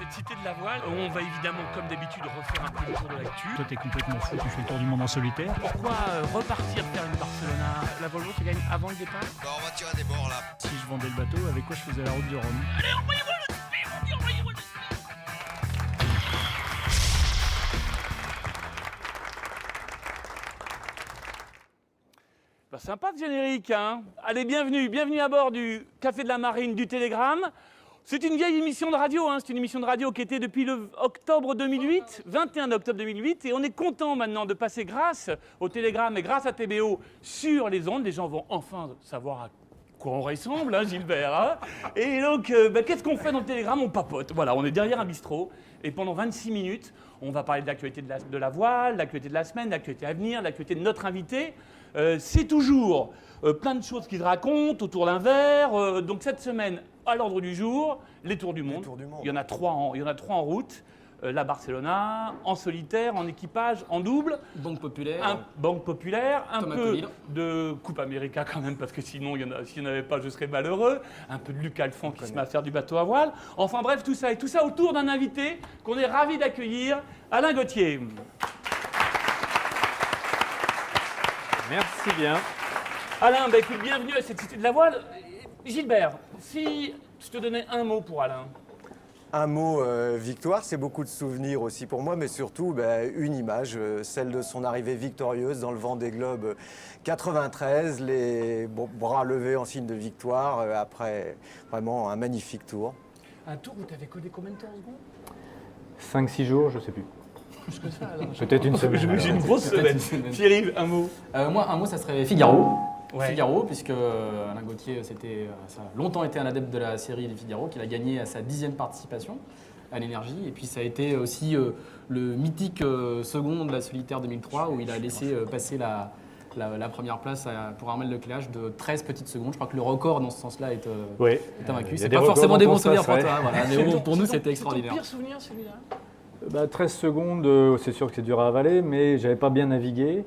cette cité de la voile. On va évidemment, comme d'habitude, refaire un peu le tour de l'actu. Toi, t'es complètement fou, tu fais le tour du monde en solitaire. Pourquoi repartir faire une Barcelona? La Volvo se gagne avant le départ? Bah, on va tirer des bords là. Si je vendais le bateau, avec quoi je faisais la route de Rome? Allez, envoyez-moi le speed, on dit envoyez-moi le speed. Bah, sympa ce générique, hein. Allez, bienvenue à bord du Café de la Marine du Télégramme. C'est une vieille émission de radio, hein. C'est une émission de radio qui était depuis le octobre 2008, 21 octobre 2008, et on est content maintenant de passer grâce au Télégramme et grâce à TBO sur les ondes. Les gens vont enfin savoir à quoi on ressemble, hein, Gilbert. Hein. Et donc, qu'est-ce qu'on fait dans le Télégramme? On papote. Voilà, on est derrière un bistrot, et pendant 26 minutes, on va parler de l'actualité de la voile, de l'actualité de la semaine, de l'actualité à venir, de l'actualité de notre invité. C'est toujours plein de choses qui se racontent autour d'un verre. Donc cette semaine, à l'ordre du jour, les tours du monde. Il y en a trois en route. La Barcelona, en solitaire, en équipage, en double. Banque populaire. Banque populaire, un Thomas peu Coville. de Coupe América quand même, parce que sinon, s'il n'y en avait pas, je serais malheureux. Un peu de Luc Alphand qui se met à faire du bateau à voile. Enfin bref, tout ça autour d'un invité qu'on est ravi d'accueillir, Alain Gauthier. Merci bien. Alain, écoute, bienvenue à cette cité de la voile. Gilbert, si je te donnais un mot pour Alain. Un mot, victoire, c'est beaucoup de souvenirs aussi pour moi, mais surtout une image, celle de son arrivée victorieuse dans le Vendée Globe 93, les bras levés en signe de victoire, après vraiment un magnifique tour. Un tour où tu avais codé combien de temps en secondes? 5-6 jours, je sais plus. Plus que ça, alors. Peut-être une semaine. J'ai une grosse semaine. Thierry, un mot. Moi, un mot, ça serait Figaro. Ouais. Figaro, puisque Alain Gauthier, ça a longtemps été un adepte de la série des Figaro, qu'il a gagné à sa 10e participation à l'énergie. Et puis ça a été aussi le mythique second de la solitaire 2003, où il a laissé passer la première place pour Armel Lecléache de 13 petites secondes. Je crois que le record dans ce sens-là est invaincu. C'est pas forcément des bons souvenirs pour toi. Voilà. Mais pour nous, c'était extraordinaire. C'est ton pire souvenir, celui-là? 13 secondes, c'est sûr que c'est dur à avaler, mais j'avais pas bien navigué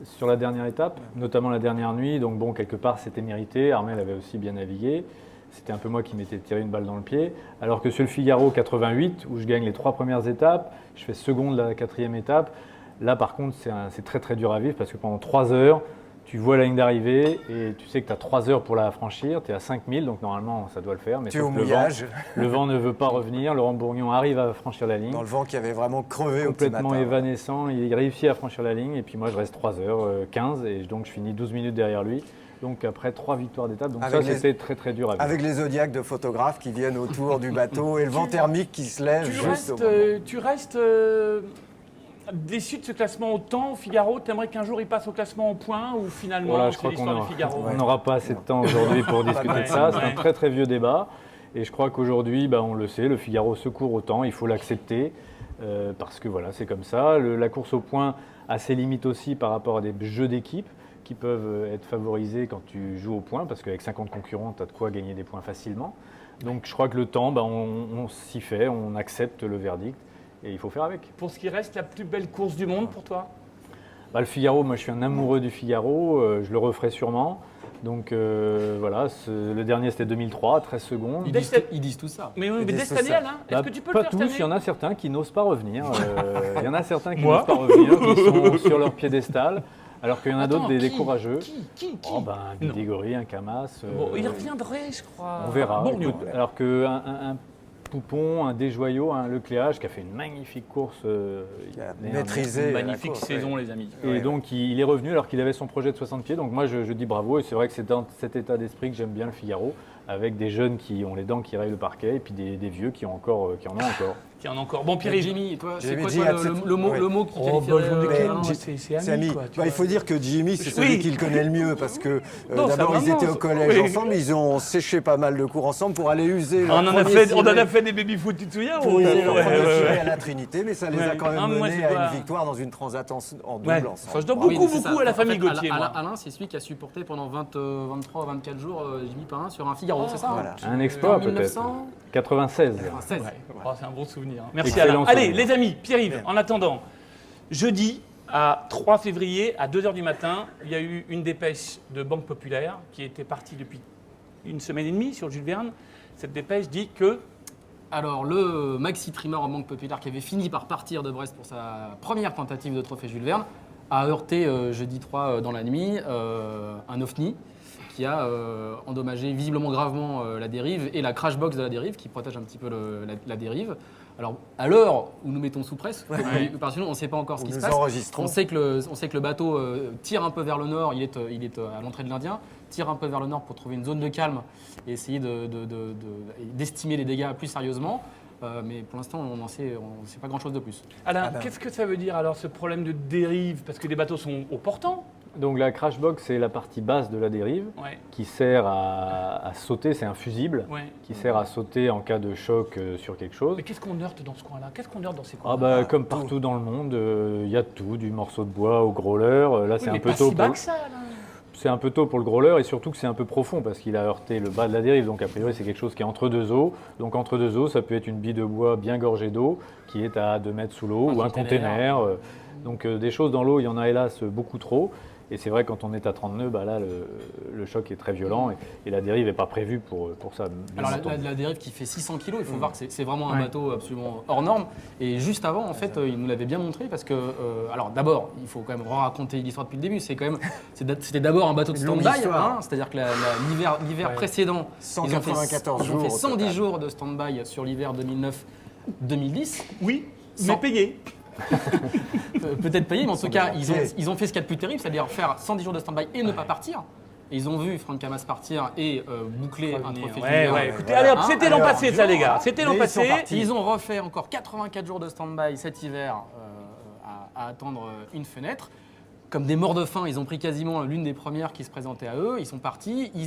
sur la dernière étape, notamment la dernière nuit. Donc bon, quelque part, c'était mérité. Armel avait aussi bien navigué. C'était un peu moi qui m'étais tiré une balle dans le pied. Alors que sur le Figaro 88, où je gagne les 3 premières étapes, je fais seconde la 4e étape. Là, par contre, c'est très très dur à vivre parce que pendant 3 heures, tu vois la ligne d'arrivée et tu sais que tu as 3 heures pour la franchir. Tu es à 5000, donc normalement, ça doit le faire. Mais Tu es au mouillage. Le vent ne veut pas revenir. Laurent Bourgnon arrive à franchir la ligne. Dans le vent qui avait vraiment crevé au petit matin. Complètement évanescent. Il réussit à franchir la ligne. Et puis moi, je reste 3h15 et donc je finis 12 minutes derrière lui. Donc après 3 victoires d'étape, donc ça c'était très très dur à vivre. Avec les zodiacs de photographes qui viennent autour du bateau et le vent thermique qui se lève juste au moment. Tu restes déçu de ce classement au temps, Figaro? T'aimerais qu'un jour il passe au classement au point ou finalement Voilà, je c'est crois l'histoire du Figaro? on n'aura pas assez de temps aujourd'hui pour discuter de ça. C'est un très très vieux débat. Et je crois qu'aujourd'hui, on le sait, le Figaro se court au temps, il faut l'accepter. Parce que voilà, c'est comme ça. La course au point a ses limites aussi par rapport à des jeux d'équipe qui peuvent être favorisés quand tu joues au point, parce qu'avec 50 concurrents, tu as de quoi gagner des points facilement. Donc je crois que le temps, on s'y fait, on accepte le verdict et il faut faire avec. Pour ce qui reste, la plus belle course du monde pour toi? Le Figaro, moi je suis un amoureux du Figaro, je le referai sûrement. Donc voilà, le dernier c'était 2003, 13 secondes. Ils disent tout ça. Mais dès cette année, Alain, est-ce que tu peux pas le faire tous, cette année? il y en a certains qui n'osent pas revenir. Il y en a certains qui n'osent pas revenir, qui sont sur leur piédestal. Alors qu'il y en a d'autres, des courageux. Qui Un Bidégory, un Camas. Il reviendrait, je crois. On verra. Bourgnon. Alors qu'un Poupon, un Desjoyaux, un Lecléache qui a fait une magnifique course. Qui a maîtrisé. Une magnifique la course, saison, les amis. Et donc il est revenu alors qu'il avait son projet de 60 pieds. Donc moi je dis bravo. Et c'est vrai que c'est dans cet état d'esprit que j'aime bien le Figaro, avec des jeunes qui ont les dents qui rayent le parquet et puis des vieux qui en ont encore. Qui en a encore. Bon, Pierre, Jimmy, toi, c'est Jimmy quoi G, le mot qui qualifierait c'est ami, quoi, il faut dire que Jimmy, c'est celui qui le connaît le mieux parce que Non, d'abord ça, ils étaient vraiment, au collège oui. ensemble, ils ont séché pas mal de cours ensemble pour aller user on en a leur fait des baby-foot, tu te souviens? pour user leur premier Ouais. tiré à la Trinité, mais ça les a quand même Ah, moi, menés c'est à pas- une victoire dans une transat en double Ouais. ensemble. Enfin, je dois Oui, beaucoup, mais c'est ça. beaucoup à la En fait, famille Gauthier, moi. Alain, c'est celui qui a supporté pendant 23 24 jours Jimmy Pain sur un Figaro, c'est ça? Voilà. Un exploit En peut-être. 1900 96. 16. Ouais. Oh, c'est un bon souvenir. Merci Excellent Alain. Allez, souvenir. les amis, Pierre-Yves, en attendant, jeudi, à 3 février, à 2h du matin, il y a eu une dépêche de Banque Populaire qui était partie depuis une semaine et demie sur Jules Verne. Cette dépêche dit que Alors, le maxi trimmer en manque populaire qui avait fini par partir de Brest pour sa première tentative de trophée Jules Verne a heurté jeudi 3 dans la nuit un OFNI qui a endommagé visiblement gravement la dérive et la crash box de la dérive qui protège un petit peu la dérive. Alors, à l'heure où nous mettons sous presse, parce que on ne sait pas encore ce qui se passe. On sait que le bateau tire un peu vers le nord, il est à l'entrée de l'Indien, tire un peu vers le nord pour trouver une zone de calme et essayer d'estimer les dégâts plus sérieusement. Mais pour l'instant, on ne sait pas grand-chose de plus. Alain, qu'est-ce que ça veut dire alors ce problème de dérive? Parce que les bateaux sont au portant. Donc la crash box, c'est la partie basse de la dérive qui sert à sauter, c'est un fusible qui sert à sauter en cas de choc sur quelque chose. Mais qu'est-ce qu'on heurte dans ce coin-là? Qu'est-ce qu'on heurte dans ces coins-là? Comme partout dans le monde, il y a de tout, du morceau de bois au growler. Là, c'est un peu tôt. C'est un peu tôt pour le growler et surtout que c'est un peu profond parce qu'il a heurté le bas de la dérive. Donc a priori, c'est quelque chose qui est entre deux eaux. Donc entre deux eaux, ça peut être une bille de bois bien gorgée d'eau qui est à 2 mètres sous l'eau ou un container. Donc des choses dans l'eau, il y en a hélas beaucoup trop. Et c'est vrai, quand on est à 30 nœuds, là, le choc est très violent et la dérive n'est pas prévue pour ça. Alors la dérive qui fait 600 kg, il faut voir que c'est vraiment un bateau absolument hors norme. Et juste avant, en fait, il nous l'avait bien montré parce que, alors d'abord, il faut quand même raconter l'histoire depuis le début. C'était d'abord un bateau de stand-by, c'est-à-dire que l'hiver précédent, ils ont fait 110 jours de stand-by sur l'hiver 2009-2010. Oui, mais payé. Peut-être payé, mais en tout cas, ils ont fait ce qu'il y a de plus terrible, c'est-à-dire faire 110 jours de stand-by et ne pas partir. Et ils ont vu Franck Hamas partir et boucler un trophée junior. Écoutez, allez hop, c'était l'an passé ça les gars, c'était l'an passé. Ils ont refait encore 84 jours de stand-by cet hiver à attendre une fenêtre. Comme des morts de faim, ils ont pris quasiment l'une des premières qui se présentait à eux. Ils sont partis, ils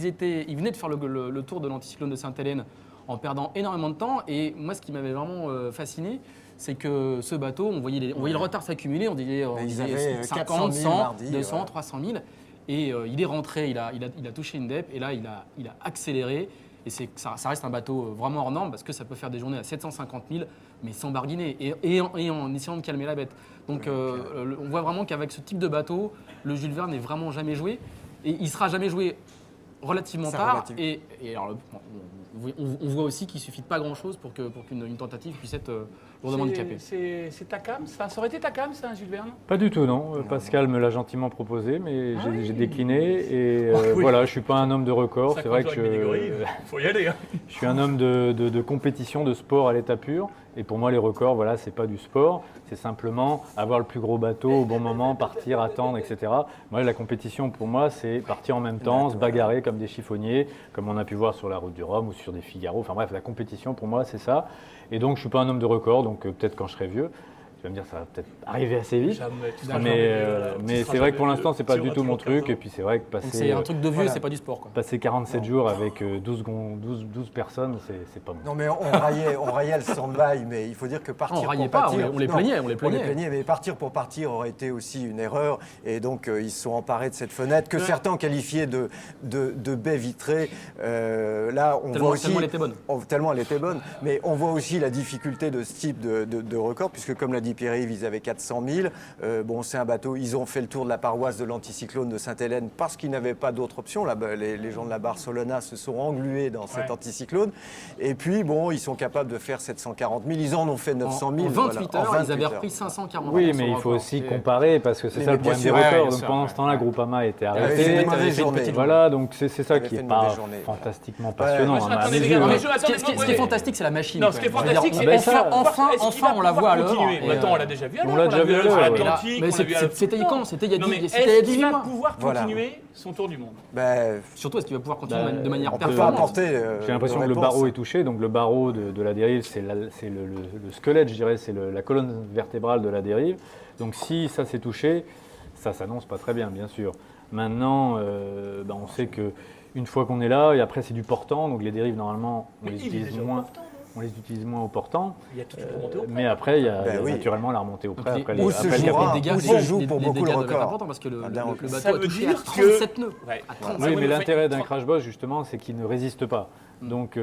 venaient de faire le tour de l'anticyclone de Sainte-Hélène en perdant énormément de temps. Et moi, ce qui m'avait vraiment fasciné, c'est que ce bateau, on voyait le retard s'accumuler, on disait 50, 100, 200, 300 000. Et il est rentré, il a touché une DEP et là, il a accéléré. Et ça reste un bateau vraiment hors norme parce que ça peut faire des journées à 750 000, mais sans barguiner et en essayant de calmer la bête. Donc on voit vraiment qu'avec ce type de bateau, le Jules Verne n'est vraiment jamais joué. Et il sera jamais joué relativement tard. Et alors, on voit aussi qu'il ne suffit de pas grand-chose pour qu'une tentative puisse être lourdement handicapée. C'est ta cam, ça aurait été ta cam, ça, Jules Verne? Pas du tout, non. Pascal me l'a gentiment proposé, mais j'ai décliné. Et voilà, je ne suis pas un homme de record. C'est vrai que faut y aller. Hein. Je suis un homme de compétition, de sport à l'état pur. Et pour moi, les records, voilà, c'est pas du sport. C'est simplement avoir le plus gros bateau au bon moment, partir, attendre, etc. Moi, la compétition, pour moi, c'est partir en même temps, se bagarrer comme des chiffonniers, comme on a pu voir sur la route du Rhum ou sur des Figaro. Enfin bref, la compétition, pour moi, c'est ça. Et donc, je suis pas un homme de record. Donc, peut-être quand je serai vieux, tu vas me dire ça va peut-être arriver assez vite. Mais c'est vrai que pour l'instant, c'est pas du tout mon truc. Et puis, c'est vrai que passer. C'est un truc de vieux, c'est pas du sport, quoi. Passer 47 jours avec 12 personnes, c'est pas bon. Non, mais on raillait le stand-by, mais il faut dire que partir pour partir. On les plaignait, mais partir pour partir aurait été aussi une erreur. Et donc, ils se sont emparés de cette fenêtre que certains qualifiaient de baie vitrée. Là, on voit aussi. Tellement elle était bonne. Tellement elle était bonne. Mais on voit aussi la difficulté de ce type de record, puisque comme l'a dit Pierre-Yves, ils avaient 400 000. Bon, c'est un bateau. Ils ont fait le tour de la paroisse de l'anticyclone de Sainte-Hélène parce qu'ils n'avaient pas d'autre option. Là, les gens de la Barcelona se sont englués dans cet anticyclone. Et puis, bon, ils sont capables de faire 740 000. Ils en ont fait 900 000. En 28 heures, ils avaient repris 540 000. Oui, mais il faut aussi comparer parce que c'est ça le problème des records. Donc pendant ce temps-là, Groupama était arrêté. Voilà, donc c'est ça qui n'est pas fantastiquement passionnant. Ce qui est fantastique, c'est la machine. Non, ce qui est fantastique, c'est enfin, on la voit à l'heure. Attends, on l'a déjà vu à l'heure. On l'a déjà vu à l'heure. Mais c'était quand? C'était il y a 18 mois. Est-ce qu'il va pouvoir continuer son tour du monde? Surtout, est-ce qu'il va pouvoir continuer de manière on peut performante? pas apporter. J'ai l'impression que le barreau est touché. Donc le barreau de la dérive, c'est le squelette, je dirais, c'est la colonne vertébrale de la dérive. Donc si ça s'est touché, ça s'annonce pas très bien, bien sûr. Maintenant, on sait que une fois qu'on est là, et après c'est du portant, donc les dérives normalement on les utilise moins. On les utilise moins au portant, mais après il y a naturellement la remontée au près. Où se joue pour beaucoup le record. Parce que le bateau a touché à 37 nœuds. Oui, mais l'intérêt d'un crash boss justement, c'est qu'il ne résiste pas. Donc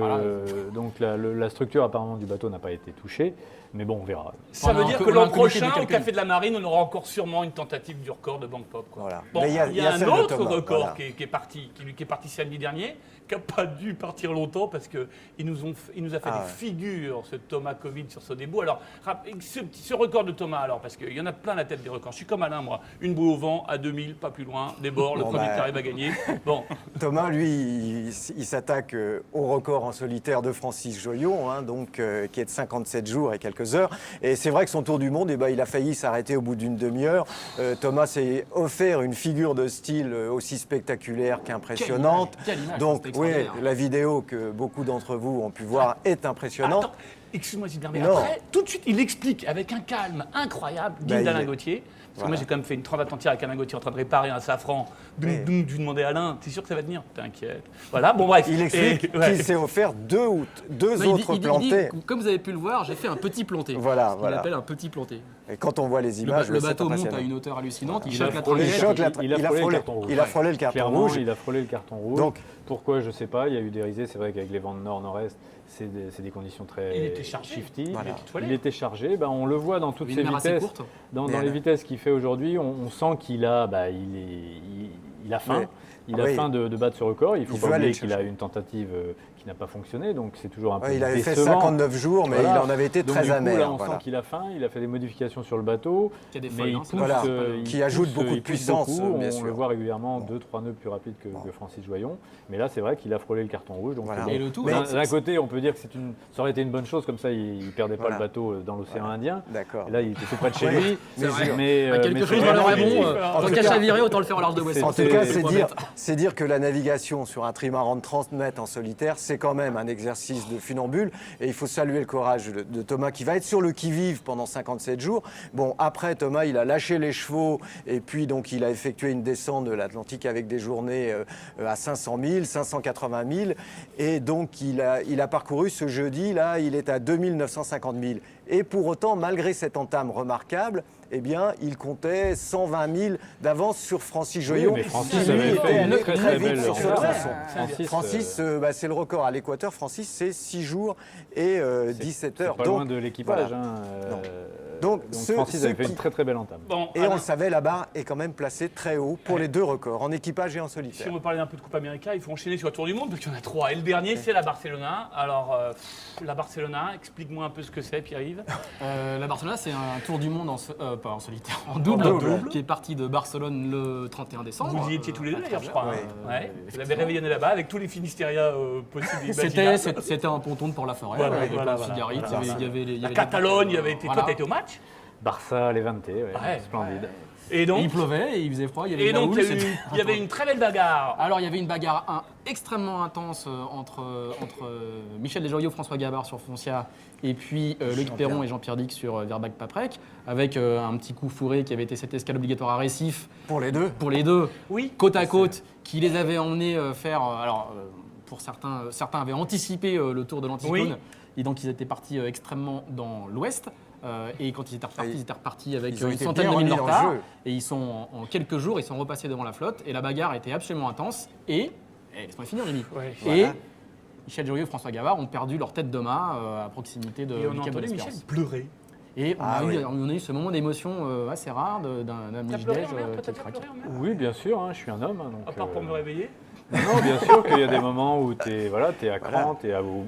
la structure apparemment du bateau n'a pas été touchée, mais bon, on verra. Ça veut dire que l'an prochain, au Café de la Marine, on aura encore sûrement une tentative du record de Bank Pop. Voilà. Bon, il y a un autre record voilà. qui est parti samedi dernier, qui n'a pas dû partir longtemps parce qu'il nous a fait des figure, ce Thomas Covid sur Sodebo. Alors, ce record de Thomas, alors, parce qu'il y en a plein la tête des records. Je suis comme Alain, moi. Une boue au vent, à 2000, pas plus loin, des bords, le Bon, premier qui arrive à gagner. Bon, Thomas, lui, il s'attaque au record en solitaire de Francis Joyon, hein, donc, qui est de 57 jours et quelques heures. Et c'est vrai que son tour du monde, il a failli s'arrêter au bout d'une demi-heure. Thomas s'est offert une figure de style aussi spectaculaire qu'impressionnante. Quelle image, Donc, c'était oui, extraordinaire. la vidéo que beaucoup d'entre vous ont pu voir est impressionnante. attends, excuse-moi Gilbert, mais Non. après, tout de suite, il explique avec un calme incroyable, digne il d'Alain est- Gauthier. Parce que Voilà. moi, j'ai quand même fait une trempe entière avec Alain Gauthier en train de réparer un safran. Oui. Je lui demandais à Alain, t'es sûr que ça va tenir? T'inquiète. Voilà, bon bref. Il explique Et- ouais. qu'il s'est offert deux Non, autres il dit, plantés. comme vous avez pu le voir, j'ai fait un petit planté. Voilà, Ce qu'il voilà. appelle un petit planté. Et quand on voit les Le, images, le c'est bateau monte à impressionnant. une hauteur hallucinante, il Il choque a la frôlé Il le traverse. choque la carton- il a il a frôlé le frôlé- carton rouge. il a frôlé le carton Clairement, rouge. il a frôlé le carton rouge. Donc- Pourquoi, je ne sais pas. Il y a eu des risées. C'est vrai qu'avec les vents de nord-nord-est, c'est des conditions très Il était chargé. shifty. Voilà. Il était chargé. Ben, on le voit dans toutes Une ses mer assez vitesses. courte. Dans Mais les vitesses qu'il fait aujourd'hui, on sent qu'il a, il a faim. Oui. Il a Oui. faim de battre ce record. Il faut Il pas veut aller oublier le qu'il a chercher. une tentative qui n'a pas fonctionné, donc c'est toujours un peu Ouais, il avait fait décevant. 59 jours, mais Voilà. il en avait été Donc, très du coup, amer. là, on voilà. sent qu'il a faim. Il a fait des modifications sur le bateau, Il y a des mais feuilles, il hein, pousse, c'est Voilà. il Ajoute pousse, beaucoup de il pousse puissance, beaucoup. bien On sûr. le voit régulièrement 2-3 nœuds plus rapide que Francis Joyon. Mais là, c'est vrai qu'il a frôlé le carton rouge. Donc, Voilà. bon, Et le tout, Mais- alors, d'un côté, on peut dire que ça aurait été une bonne chose, comme ça, il ne perdait pas Voilà. le bateau dans l'océan Indien. D'accord. Et là, il était tout près de chez Oui, lui. c'est vrai. Mais, quelque mais chose c'est dans le vraiment Raymond, magnifique. En tant tout qu'à cas- chavirer, autant le faire au large de West. En tout C'est- cas, c'est c'est dire que la navigation sur un trimaran de 30 mètres en solitaire, c'est quand même un exercice de funambule. Et il faut saluer le courage de Thomas qui va être sur le qui-vive pendant 57 jours. Bon, après, Thomas, il a lâché les chevaux et puis donc il a effectué une descente de l'Atlantique avec des journées à 500 000, 580 000. Et donc, il a parcouru ce jeudi, là, il est à 2 950 000. Et pour autant, malgré cette entame remarquable, eh bien, il comptait 120 000 d'avance sur Francis Joyon. Oui, mais Francis qui, lui, avait était fait une allé très, très très vite belle sur ce remontée. tronçon. Francis, C'est le record à l'équateur. Francis, c'est 6 jours et 17 heures. C'est pas loin de l'équipage. voilà. hein, Non. Donc, Donc, ce- Francis ce avait fait qui- une très très belle entame. Bon, Et Alain, on le savait, la barre est quand même placée très haut pour les deux records, en équipage et en si solitaire. on veut parler un peu de Coupe América, il faut enchaîner sur la Tour du Monde parce qu'il y en a 3. Et le dernier, c'est la Barcelona. Alors, la Barcelona, explique-moi un peu ce que c'est, Pierre-Yves. La Barcelona, c'est un tour du monde, pas en solitaire, en double, qui est parti de Barcelone le 31 décembre. Vous y étiez tous les deux d'ailleurs, je crois. Oui. hein. Ouais. Vous l'avez réveillonné là-bas avec tous les Finistérias possibles. et C'était imaginables. un ponton de Port-la-Forêt, Voilà, avec voilà, plein de cigarettes, voilà. il y avait les- La Catalogne, il y avait été. Voilà. Toi, t'as été au match. Barça, Levante, ouais, Ouais. splendide. Et Et donc, il pleuvait, et il faisait froid, il y avait et de la donc houle, c'était- il y avait une très belle bagarre. Alors il y avait une bagarre extrêmement intense entre Michel Desjoyaux, François Gabard sur Foncia et puis Loïc Jean-Pierre. Perron et Jean-Pierre Dix sur Verbac-Paprec, avec un petit coup fourré qui avait été cette escale obligatoire à Récif Pour les deux. pour les deux, Oui. côte à côte, qui les avait emmenés faire. Pour certains avaient anticipé le tour de l'anticyclone, Oui. et donc ils étaient partis extrêmement dans l'ouest. Et quand ils étaient repartis, Et ils étaient repartis avec ils ont une été centaine bien de milles de remis dans le retard. jeu. Et ils sont en quelques jours, ils sont repassés devant la flotte. Et la bagarre était absolument intense. Et laisse-moi finir, Rémi. Ouais. Et Voilà. Michel Joriot et François Gavard ont perdu leur tête de mât à proximité de Et on du a Cap de entendu Michel l'Espérance. pleurer. Et on, Ah a eu, oui. on a eu ce moment d'émotion assez rare d'un T'as Michel pleuré en mer, toi, qui t'as craque. pleuré en mer. Oui, bien sûr, hein, je suis un homme. hein, donc, À part pour me réveiller. Non, bien sûr qu'il y a des moments où tu es, à cran, tu es à bout,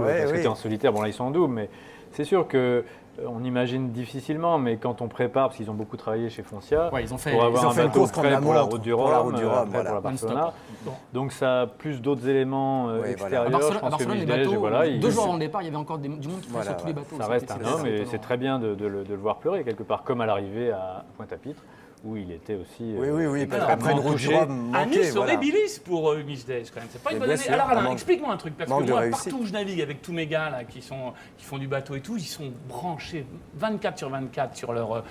Ouais, parce que oui. tu es en solitaire. Bon, là, ils sont en double, mais c'est sûr que on imagine difficilement, mais quand on prépare, parce qu'ils ont beaucoup travaillé chez Foncia, Ouais, ils ont fait, pour avoir ont un fait une bateau course contre prêt la pour la montre, route du pour Rhum, la route du Rhum, après voilà. pour la Barcelona. Non-stop. Bon. Donc ça a plus d'autres éléments Oui, voilà. extérieurs. à Je Barcelone, pense que les Michel, bateaux, voilà, il- 2 jours avant le départ, il y avait encore du monde qui passait Voilà, sur tous les bateaux. ça reste un C'était homme et étonnant. c'est très bien de le voir pleurer quelque part, comme à l'arrivée à Pointe-à-Pitre, où il était aussi Oui, parce Alors, qu'après une route du touché. Rhum À manquée, Nice, voilà. horribilis pour Michel, quand même. C'est pas une Mais bonne bien année. sûr, Alors Alain, un manque- explique-moi un truc, parce manque que de moi, réussite. partout où je navigue avec tous mes gars là, qui font du bateau et tout, ils sont branchés 24 sur 24 sur leur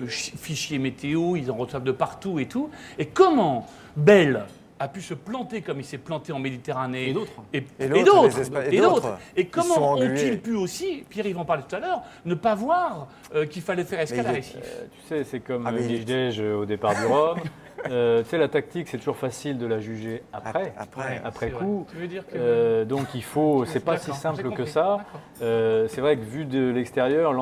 fichier météo, ils en reçoivent de partout et tout. Et comment Bell a pu se planter comme il s'est planté en Méditerranée Et d'autres. et l'autre, d'autres, et d'autres. Et Ils comment sont ont-ils englués. pu aussi, Pierre-Yves en parlait tout à l'heure, ne pas voir qu'il fallait faire escale Mais à il est- Récif. Tu sais, c'est comme Ah, mais il est- Lijdej au départ du Rhum. Tu sais, la tactique, c'est toujours facile de la juger après Après. C'est vrai. coup. Tu veux dire que... Donc il faut, c'est pas si D'accord, simple j'ai que compris, ça. d'accord. C'est vrai que vu de l'extérieur,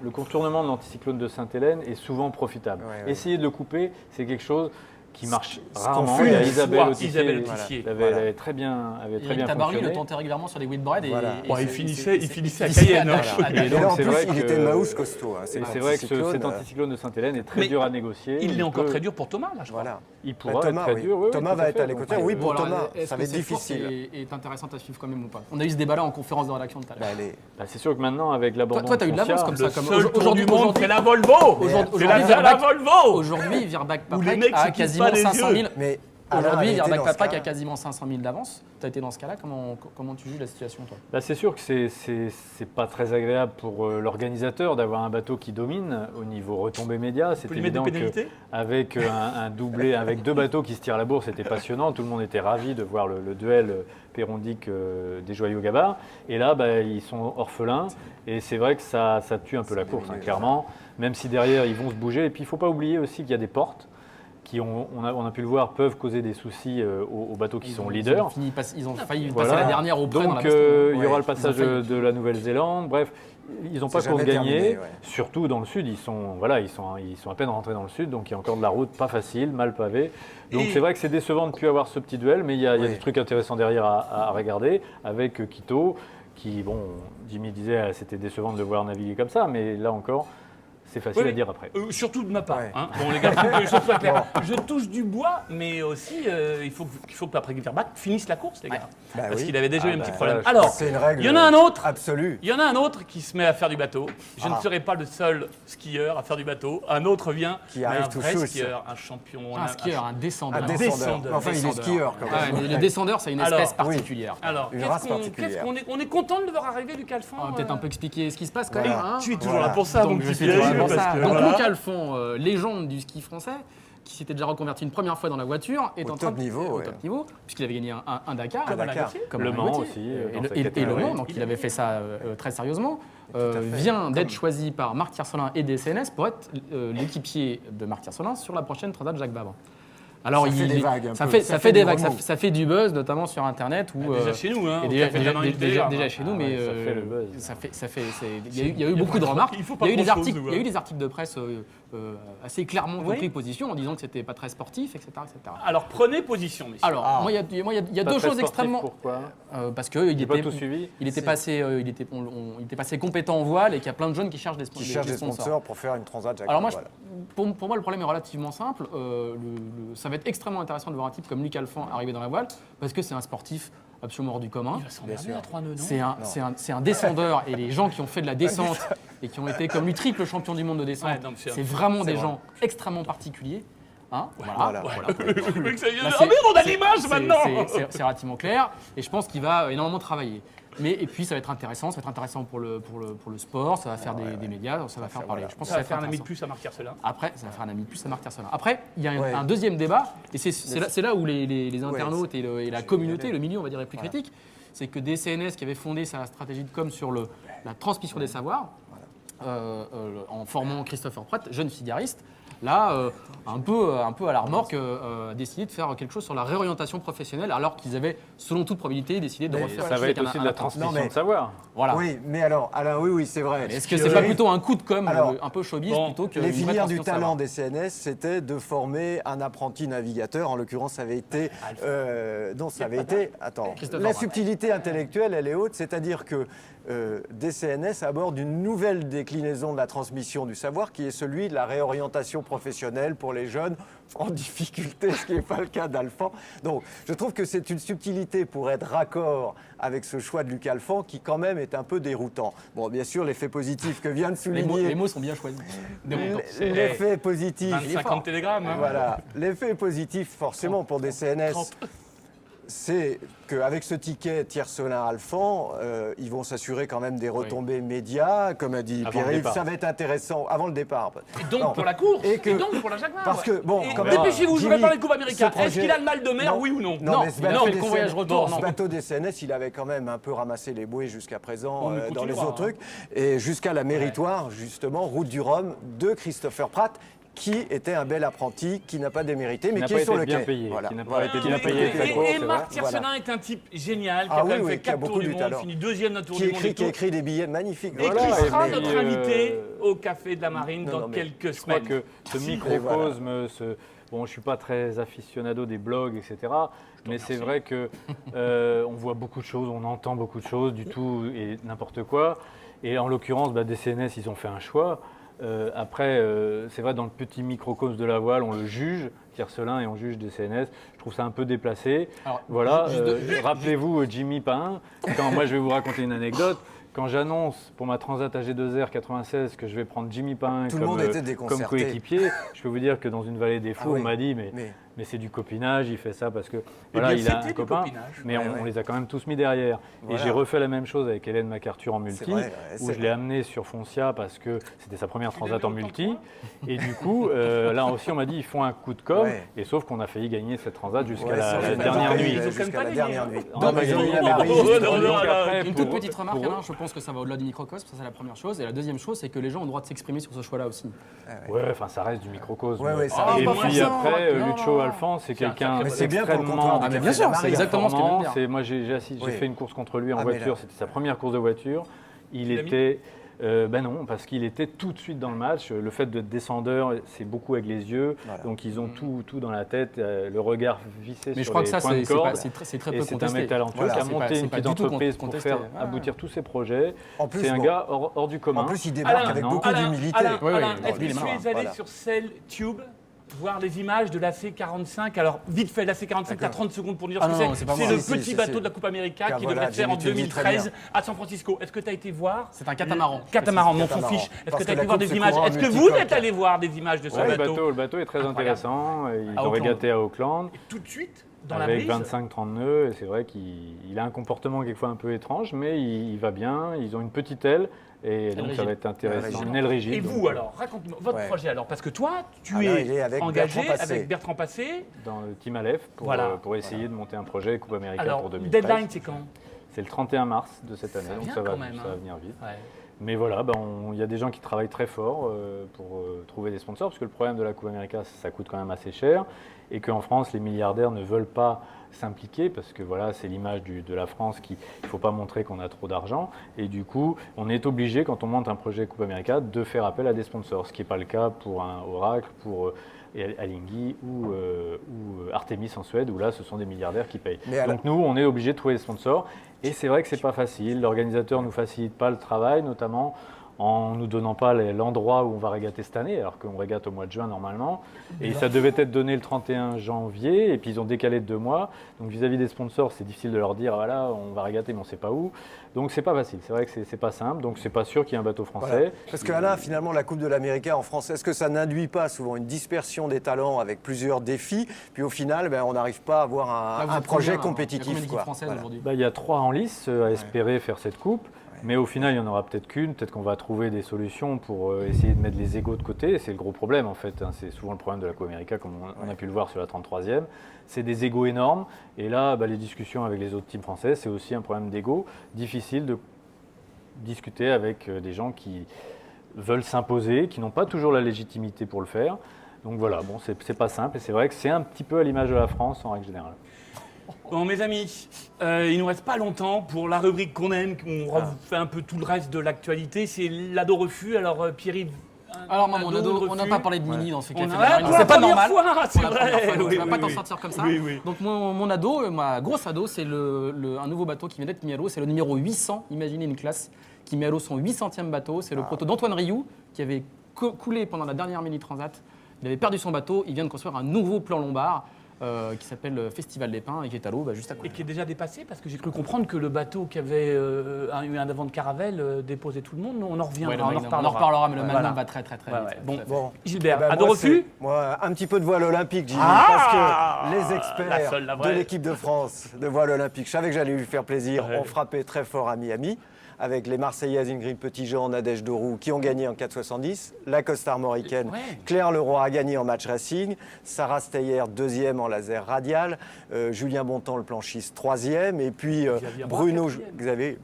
le contournement de l'anticyclone de Sainte-Hélène est souvent profitable. Ouais, ouais. Essayer de le couper, c'est quelque chose qui marche qu'on rarement. fait, Il y a Isabelle soit Autissier, Isabelle qui Autissier. avait très bien Tabary le fonctionné. tentait régulièrement sur les Whitbread. Voilà. Bon, il finissait à Cayenne. hein. Et Et donc, là, en c'est plus, vrai il que- était Maus costaud. Hein, Et c'est vrai que cet anticyclone de Sainte-Hélène est très Mais dur à négocier. Il est encore peut- très dur pour Thomas, là, je crois. Voilà. Il pourra Thomas, être très oui. dur. oui, Thomas tout va à être fait. à l'écouteur. Donc, Oui, pour Bon, alors, Thomas, est-ce ça que va être cette course difficile. est intéressante à suivre quand même ou pas? On a eu ce débat-là en conférence de rédaction tout à l'heure. c'est sûr que maintenant, avec l'abandon Toi, t'as eu de l'avance Foncia, comme ça. Le comme seul tour du monde, c'est la Volvo. Aujourd'hui, C'est la Volvo. Aujourd'hui, Virbac Où les mecs Paprec se a kiffent quasiment pas les 500 000. yeux. Mais Alain Aujourd'hui, avait été Virbac dans ce Paprec cas. a quasiment 500 000 d'avance. Tu as été dans ce cas-là. Comment tu juges la situation, toi? C'est sûr que c'est pas très agréable pour l'organisateur d'avoir un bateau qui domine au niveau retombées médias. C'est Faut lui mettre des évident pénalités. qu'avec un doublé, avec deux bateaux qui se tirent la bourse, c'était passionnant. Tout le monde était ravi de voir le duel Perrondic des Joyaux Gabarre. Et là, ils sont orphelins. Et c'est vrai que ça tue un peu la course, hein, clairement. Même si derrière, ils vont se bouger. Et puis, il ne faut pas oublier aussi qu'il y a des portes qui, on a pu le voir, peuvent causer des soucis aux bateaux qui sont leaders. Ils ont failli Voilà. passer la dernière au près dans la Donc, baston. il y aura Ouais, le passage ils ont failli. de la Nouvelle-Zélande. Bref, ils n'ont pas C'est cours jamais gagné. terminé, ouais. Surtout dans le sud, ils sont à peine rentrés dans le sud. Donc, il y a encore de la route pas facile, mal pavée. Donc, Et- c'est vrai que c'est décevant de ne plus avoir ce petit duel. Mais il y a Oui. des trucs intéressants derrière à regarder. Avec Quito, qui, Jimmy disait c'était décevant de le voir naviguer comme ça. Mais là encore, c'est facile Oui, à dire après. Surtout de ma part. Ouais. Hein. Bon, les gars, faut que les choses soient claires. Je touche du bois, mais aussi, il faut que après Virbac finisse la course, les gars. Bah Parce oui. qu'il avait déjà eu un petit problème. ça, Alors, C'est une règle il y en a un autre. absolue. Il y en a un autre qui se met à faire du bateau. Je ne Ah. serai pas le seul skieur à faire du bateau. Un autre vient, Qui mais arrive un tout vrai chousse. skieur, un champion. Un skieur, un descendeur. Un descendeur. descendeur. Enfin, il est skieur quand Ouais, même. mais le descendeur, c'est une Alors, espèce oui. particulière. Alors, Une qu'est-ce race qu'on- particulière. qu'est-ce qu'on est, on est content de le voir arriver, Luc Alphand. On va peut-être un peu expliquer ce qui se passe quand même. Voilà. hein. Tu es toujours Voilà. là pour ça, Donc, mon je petit suis toujours là Pierre, pour ça. parce que, Donc, voilà. Luc Alphand, légende du ski français, qui s'était déjà reconverti une première fois dans la voiture, est Au en train top niveau, au ouais. top niveau, puisqu'il avait gagné un Dakar, Un Dakar. comme Le Alain Mans Gauthier. aussi, Et dans le- cette et le catégorie. Mans, donc il avait fait ça très sérieusement. Vient d'être choisi par Marc Tiercelin et DCNS pour être l'équipier de Marc Tiercelin sur la prochaine Transat Jacques Vabre. Alors, Ça fait des vagues un ça peu. fait, Ça ça fait fait des des vagues, remous. ça fait du buzz, notamment sur Internet. Où, Déjà chez nous, hein, et au déjà, Café de la Marine du Télégramme. déjà chez nous, mais ça fait le buzz. il y a eu beaucoup de remarques. il faut pas Il y a eu des grand-chose, articles, nous, il y a eu hein. des articles de presse assez clairement Oui. pris position en disant que c'était pas très sportif, etc., etc. Alors, prenez position, messieurs. Alors, moi, il y a Pas deux très choses sportif, extrêmement. Pourquoi Parce qu'il J'ai pas était, tout suivi. il était passé, il était passé compétent en voile et qu'il y a plein de jeunes qui cherchent des, Qui cherche des sponsors pour faire une transat Jacques Alors moi, Vabre, pour moi, le problème est relativement simple. Ça va être extrêmement intéressant de voir un type comme Luc Alphand arriver dans la voile, parce que c'est un sportif absolument hors du commun. Il va s'emmerder sûr. à 3 nœuds, non C'est un descendeur, et les gens qui ont fait de la descente et qui ont été comme lui triple champion du monde de descente, Ouais, non, mais c'est vraiment des vrai. gens extrêmement particuliers. Hein, Voilà. Le mec, ça y est. Là, Oh c'est- merde, on a c'est- l'image c'est- maintenant. C'est relativement clair, et je pense qu'il va énormément travailler. Et puis ça va être intéressant, pour le sport, ça va faire des médias, ça va faire parler. voilà. Je pense Ça que va faire un ami de intéressant. plus à Marc Tiercelin. Après, ça va faire un ami de plus à Marc Tiercelin. Après, il y a Ouais. un deuxième débat, et c'est là où les internautes et la communauté, le milieu, on va dire, est plus critique, c'est que DCNS, qui avait fondé sa stratégie de com sur la transmission des savoirs, en formant Christopher Pratt, jeune figariste, là, un peu à la remorque, a décidé de faire quelque chose sur la réorientation professionnelle, alors qu'ils avaient, selon toute probabilité, décidé de Mais refaire Ça quelque va chose être avec aussi un- de la un- transmission Non, mais- de savoir. Voilà. Oui, mais alors, Alain, oui, c'est vrai. Est-ce que c'est pas plutôt un coup de com, Alors, un peu showbiz, bon, plutôt que Les une vraie filières du transmission de talent savoir? des CNS, c'était de former un apprenti navigateur. En l'occurrence, ça avait été. Non, ça avait été. Attends. Christopher La Pratt. subtilité intellectuelle, elle est haute, c'est-à-dire que DCNS aborde une nouvelle déclinaison de la transmission du savoir, qui est celui de la réorientation professionnelle pour les jeunes en difficulté, ce qui n'est pas le cas d'Alphand. Donc, je trouve que c'est une subtilité pour être raccord avec ce choix de Luc Alphand, qui quand même est un peu déroutant. Bon, bien sûr, l'effet positif que vient de souligner. Les mots sont bien choisis. Démontant. L'effet positif. 25 ans de télégrammes. hein. Voilà, l'effet positif forcément pour des CNS, c'est qu'avec ce ticket Tiercelin-Alphand, ils vont s'assurer quand même des retombées médias, comme a dit Avant le Pierre-Yves, départ. ça va être intéressant avant le départ. Et donc Non. pour la course, Et que- et donc pour la Jacques Vabre. Parce que, bon, Et quand même, dépêchez-vous, je Jimmy, voudrais parler de Coupe américaine. ce projet- Est-ce qu'il a le mal de mer, Non. oui ou non Non, mais ce il a bateau fait le des convoyage CNS retour, non. Ce bateau des CNS, il avait quand même un peu ramassé les bouées jusqu'à présent On dans les continuera, autres trucs. Et jusqu'à la méritoire, justement, Route du Rhum de Christopher Pratt, qui était un bel apprenti, qui n'a pas démérité, mais n'a qui pas est sur été le bien quai. payé, Voilà. qui n'a pas Voilà. été Et- bien payé très et, court, et c'est Marc vrai. Tiercelin Voilà. est un type génial, qui Ah a quand oui, même oui, fait qui a 4 beaucoup tours du du monde, talent. fini deuxième d'un tour Qui du monde écrit, et qui tout. écrit des billets magnifiques. Et Voilà, qui sera mais- notre invité au Café de la Marine Non, dans non, mais quelques Je crois semaines. que ce microcosme, Bon, je ne suis pas très aficionado des blogs, etc. Mais c'est vrai que on voit beaucoup de choses, on entend beaucoup de choses, du tout et n'importe quoi. Et en l'occurrence, des CNS, ils ont fait un choix. Après, c'est vrai, dans le petit microcosme de la voile, on le juge, Tiercelin, et on juge des CNS. Je trouve ça un peu déplacé. Alors, Voilà. Rappelez-vous Jimmy Pain. Moi, je vais vous raconter une anecdote. Quand j'annonce pour ma Transat AG2R 96 que je vais prendre Jimmy Pain Tout le monde était comme déconcerté. coéquipier, je peux vous dire que dans une vallée des fous, Ah oui, on m'a dit mais c'est du copinage, il fait ça parce que voilà, bien, il a c'était un du copain, copinage. mais Ouais, on ouais. les a quand même tous mis derrière. Voilà. Et j'ai refait la même chose avec Hélène MacArthur en C'est multi, vrai, ouais, où c'est je l'ai vrai. amenée sur Foncia parce que c'était sa première Tu Transat l'as en mis autant que multi. moi Et du coup, là aussi, on m'a dit ils font un coup de com', Ouais. et sauf qu'on a failli gagner cette Transat jusqu'à Ouais, la ça, j'ai dernière pas nuit. Ils ont quand même Jusqu'à pas la gagné, dernière hein. nuit. On a mais gagné, ils ont mais Paris, bon, justement. donc après, Une pour- toute petite remarque, pour- Alain, je pense que ça va au-delà du microcosme, ça c'est la première chose. Et la deuxième chose, c'est que les gens ont le droit de s'exprimer sur ce choix-là aussi. Ouais, enfin, ça reste du microcosme. Ouais, ouais, ça et reste puis pas forcément. après, Non, Lucho non. Alphonse, c'est quelqu'un Mais c'est bien pour le comptoir d'extrêmement du Ah, mais bien Café de sûr, la c'est Marine. exactement ce que je viens de dire. Moi, j'ai Oui. fait une course contre lui en Ah, mais voiture. là- C'était sa première course de voiture. Il Tu l'as mis était. Non, parce qu'il était tout de suite dans le match. Le fait de descendeur, c'est beaucoup avec les yeux. Voilà. Donc, ils ont tout dans la tête, le regard vissé Mais je sur crois les que ça, points de c'est corde. pas- c'est très Et peu c'est un contesté. mec talentueux Voilà, qui a c'est pas- monté c'est une pas petite du tout entreprise pour contesté. faire Ouais. aboutir tous ses projets. En plus, C'est un bon, gars hors du commun. En plus, il débarque Alain, avec non. beaucoup d'humilité. Alain, Oui, oui, Alain, non, est-ce lui, il est que tu malin. es allé Voilà. sur Cell Tube voir les images de l'AC45? Alors, vite fait, l'AC45, tu as 30 secondes pour nous dire Ah ce que non, c'est c'est. pas C'est moi. le Si, petit si, bateau si. de la Coupe América qui Voilà, devrait faire en Jimmy, tu le dis très 2013 bien. à San Francisco. Est-ce que tu as été voir C'est un catamaran. Catamaran, mais on s'en Catamaran. fiche. Est-ce Parce que tu as que la été voir coupe, des c'est images? courant Est-ce que vous multicoque. êtes allé voir des images de ce Ouais, bateau? le bateau est très Incroyable. intéressant. Ils À ont Auckland. régaté à Auckland. Et tout de suite, dans la Avec brise. 25-30 nœuds, et c'est vrai qu'il a un comportement quelquefois un peu étrange, mais il va bien. Ils ont une petite aile, et donc ça rigide. va être intéressant. Aile Une aile rigide. Et donc, vous alors, raconte-moi votre Ouais. projet alors, parce que toi, tu Alain, es il est avec engagé Bertrand Passé. avec Bertrand Passé. dans le Team Aleph Voilà. pour essayer de monter un projet Coupe América Alors, pour 2013. deadline, c'est quand? C'est le 31 mars de cette année, Ça donc vient ça va, quand même, ça va hein. venir vite. Ouais. Mais voilà, il y a des gens qui travaillent très fort pour trouver des sponsors, parce que le problème de la Coupe América, ça coûte quand même assez cher, et qu'en France, les milliardaires ne veulent pas s'impliquer, parce que voilà, c'est l'image de la France il ne faut pas montrer qu'on a trop d'argent, et du coup, on est obligé, quand on monte un projet Coupe América, de faire appel à des sponsors, ce qui n'est pas le cas pour un Oracle, pour Alinghi ou Artemis en Suède, où là, ce sont des milliardaires qui payent. Mais Donc nous, on est obligé de trouver des sponsors, et c'est vrai que c'est pas facile. L'organisateur ne nous facilite pas le travail, notamment en nous donnant pas l'endroit où on va régater cette année, alors qu'on régate au mois de juin normalement. Et ça devait être donné le 31 janvier, et puis ils ont décalé de 2 mois. Donc vis-à-vis des sponsors, c'est difficile de leur dire, voilà, on va régater, mais on ne sait pas où. Donc c'est pas facile, c'est vrai que c'est pas simple, donc c'est pas sûr qu'il y ait un bateau français. Voilà. Parce que Alain, finalement, la Coupe de l'Amérique en France, est-ce que ça n'induit pas souvent une dispersion des talents avec plusieurs défis, puis au final, on n'arrive pas à avoir Là, vous un êtes projet combien, là Il y a combien compétitif, d'équipes quoi. françaises Voilà. aujourd'hui? Il y a 3 en lice à espérer faire cette coupe. Mais au final, il n'y en aura peut-être qu'une. Peut-être qu'on va trouver des solutions pour essayer de mettre les égos de côté. C'est le gros problème, en fait. C'est souvent le problème de la Coupe América, comme on a pu le voir sur la 33e. C'est des égos énormes. Et là, les discussions avec les autres teams français, c'est aussi un problème d'ego. Difficile de discuter avec des gens qui veulent s'imposer, qui n'ont pas toujours la légitimité pour le faire. Donc voilà, bon, c'est pas simple. Et c'est vrai que c'est un petit peu à l'image de la France, en règle générale. Bon, mes amis, il nous reste pas longtemps pour la rubrique qu'on aime, on refait un peu tout le reste de l'actualité. C'est l'ado refus. Alors, Pierre-Yves. Alors, moi, mon ado, on n'a refus. pas parlé de Mini dans ce café. On de a- la Marine. pour la C'est pas première normal. fois, c'est Pour la première vrai. fois, donc Oui, tu vas pas oui, t'en oui. sortir comme ça. Oui, oui. Donc mon ado, ma grosse ado, c'est un nouveau bateau qui vient d'être mis à l'eau. C'est le numéro 800. Imaginez une classe qui met à l'eau son 800e bateau. C'est le proto d'Antoine Rioux qui avait coulé pendant la dernière mini transat. Il avait perdu son bateau. Il vient de construire un nouveau plan Lombard qui s'appelle Festival des Pins et qui est à l'eau juste à côté. Et qui est déjà dépassé, parce que j'ai cru comprendre que le bateau qui avait eu un avant de Caravelle déposait tout le monde. On en reviendra, Ouais, le on en Magnum, reparlera. mais le Voilà. Magnum va très très Ouais, vite. ouais. Bon. Tout à fait. Bon. Gilbert, Eh ben, ado moi, refus. c'est- Moi, un petit peu de voile olympique, Jimmy, Ah, parce que les la experts seule, la de vraie. l'équipe de France de voile olympique, je savais que j'allais lui faire plaisir, Ouais. ont frappé très fort à Miami, avec les Marseillaises Ingrid Petitjean, Nadège Doroux, qui ont gagné en 4,70, la Costa armoricaine, Ouais. Claire Leroy a gagné en match racing, Sarah Steyer, 2e en laser radial, Julien Bontemps, le planchiste, 3e, et puis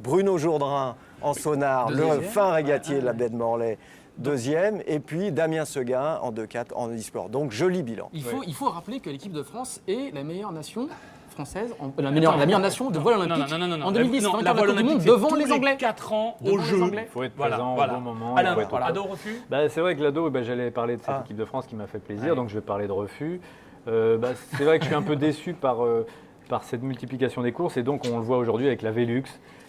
Bruno Jourdain en sonar, le Deuxième. fin régatier de la baie de Morlaix, 2e, et puis Damien Seguin en 2-4 en e-sport. Donc joli bilan. Il faut rappeler que l'équipe de France est la meilleure nation française, la meilleure nation de voile olympique non. en 2010, Non, vainqueur la de la voile Coupe du olympique, Monde c'est devant tous les Anglais. 4 ans Devant au les jeu. Anglais. Il faut être présent au bon moment. Alain, il faut être au top. Ado refus. Bah, c'est vrai que l'ado, j'allais parler de cette équipe de France qui m'a fait plaisir, donc je vais parler de refus. C'est vrai que je suis un peu déçu par cette multiplication des courses, et donc on le voit aujourd'hui avec la Velux,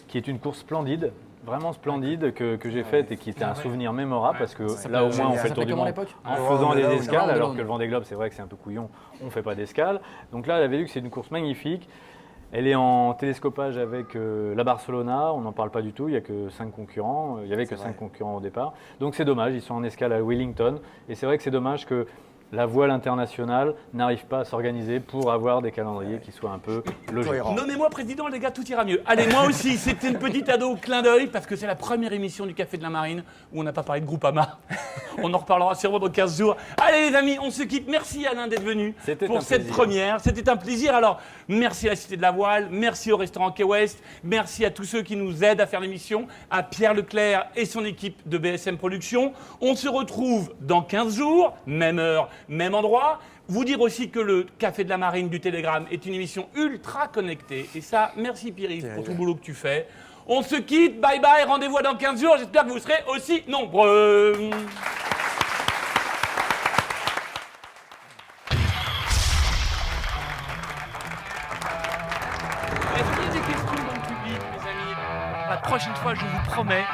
qui est une course splendide, vraiment splendide, que j'ai faite et qui était un souvenir mémorable, parce que là au moins on fait le tour du comment à monde l'époque en faisant des escales, alors Round. que le Vendée Globe, c'est vrai que c'est un peu couillon, on ne fait pas d'escale. Donc là, la Velux, c'est une course magnifique. Elle est en télescopage avec la Barcelona, on n'en parle pas du tout, il n'y a que 5 concurrents, il n'y avait que 5 concurrents au départ. Donc c'est dommage, ils sont en escale à Wellington, et c'est vrai que c'est dommage que la voile internationale n'arrive pas à s'organiser pour avoir des calendriers qui soient un peu logiques. Nommez-moi président, les gars, tout ira mieux. Allez, moi aussi, c'était une petite ado clin d'œil, parce que c'est la première émission du Café de la Marine où on n'a pas parlé de Groupama. On en reparlera sûrement dans 15 jours. Allez les amis, on se quitte. Merci Alain d'être venu pour cette première. C'était un plaisir. Alors, merci à la Cité de la Voile, merci au restaurant Key West, merci à tous ceux qui nous aident à faire l'émission, à Pierre Leclerc et son équipe de BSM Productions. On se retrouve dans 15 jours, même heure, même endroit. Vous dire aussi que le Café de la Marine du Télégramme est une émission ultra connectée. Et ça, merci Pierre-Yves pour tout le boulot que tu fais. On se quitte, bye bye, rendez-vous dans 15 jours. J'espère que vous serez aussi nombreux. Est-ce qu'il y a des questions dans le public, mes amis? La prochaine fois, je vous promets,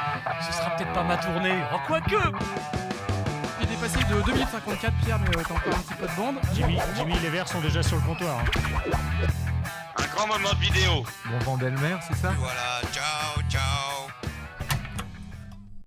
ce sera peut-être pas ma tournée. Oh, quoique! Il est passé de 2 minutes 54, Pierre, mais t'as encore un petit peu de bande. Jimmy, les verres sont déjà sur le comptoir. Un grand moment de vidéo. Bon vent belle-mère, c'est ça? Voilà, ciao, ciao.